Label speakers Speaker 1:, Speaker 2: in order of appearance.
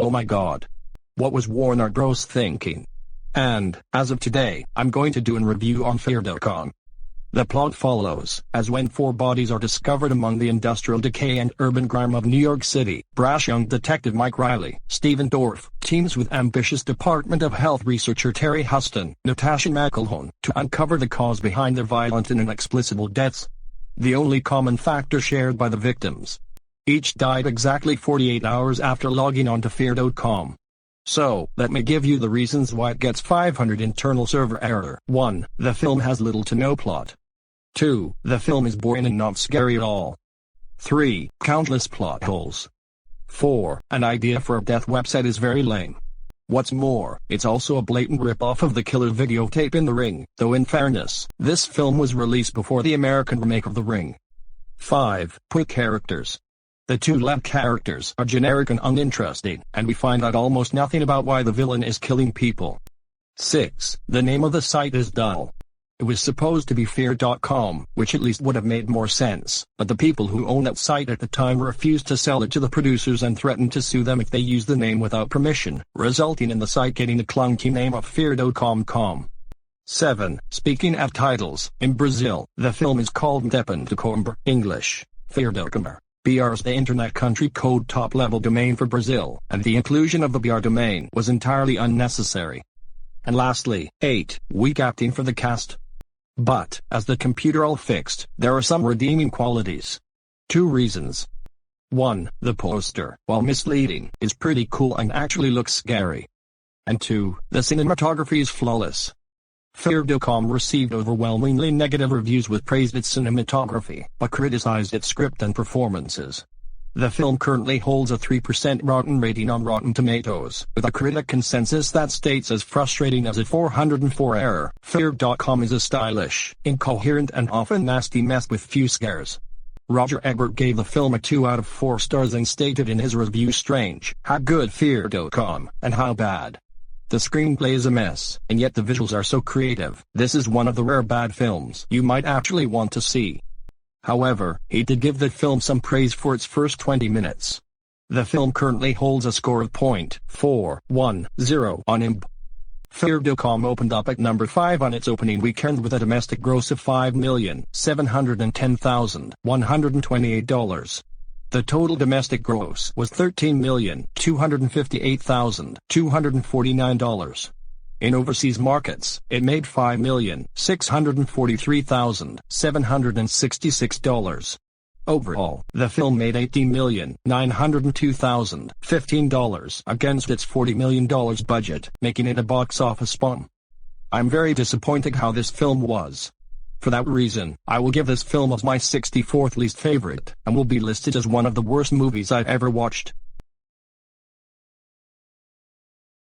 Speaker 1: Oh my god. What was Warner Bros. Thinking? And, as of today, I'm going to do a review on Feardotcom. The plot follows, as when 4 bodies are discovered among the industrial decay and urban grime of New York City, brash young detective Mike Riley, Stephen Dorff, teams with ambitious Department of Health researcher Terry Huston, Natasha McElhone, to uncover the cause behind their violent and inexplicable deaths. The only common factor shared by the victims. Each died exactly 48 hours after logging on to Feardotcom. So, let me give you the reasons why it gets 500 internal server error. 1. The film has little to no plot. 2. The film is boring and not scary at all. 3. Countless plot holes. 4. An idea for a death website is very lame. What's more, it's also a blatant rip-off of the killer videotape in The Ring, though in fairness, this film was released before the American remake of The Ring. 5. Poor characters. The 2 lead characters are generic and uninteresting, and we find out almost nothing about why the villain is killing people. 6. The name of the site is dull. It was supposed to be Feardotcom, which at least would have made more sense, but the people who owned that site at the time refused to sell it to the producers and threatened to sue them if they used the name without permission, resulting in the site getting the clunky name of Feardotcom. 7. Speaking of titles, in Brazil, the film is called Feardotcom, English, Feardotcom. BR is the internet country code top-level domain for Brazil, and the inclusion of the BR domain was entirely unnecessary. And lastly, 8. Weak acting for the cast. But, as the computer all fixed, there are some redeeming qualities. 2 reasons. 1. The poster, while misleading, is pretty cool and actually looks scary. And 2. The cinematography is flawless. Feardotcom received overwhelmingly negative reviews which praised its cinematography, but criticized its script and performances. The film currently holds a 3% rotten rating on Rotten Tomatoes, with a critic consensus that states as frustrating as a 404 error. Feardotcom is a stylish, incoherent and often nasty mess with few scares. Roger Ebert gave the film a 2 out of 4 stars and stated in his review strange, how good Feardotcom, and how bad. The screenplay is a mess, and yet the visuals are so creative. This is one of the rare bad films you might actually want to see. However, he did give the film some praise for its first 20 minutes. The film currently holds a score of .410 on IMDb. Feardotcom opened up at number 5 on its opening weekend with a domestic gross of $5,710,128. The total domestic gross was $13,258,249. In overseas markets, it made $5,643,766. Overall, the film made $18,902,015 against its $40 million budget, making it a box office bomb. I'm very disappointed how this film was. For that reason, I will give this film as my 64th least favorite, and will be listed as one of the worst movies I've ever watched.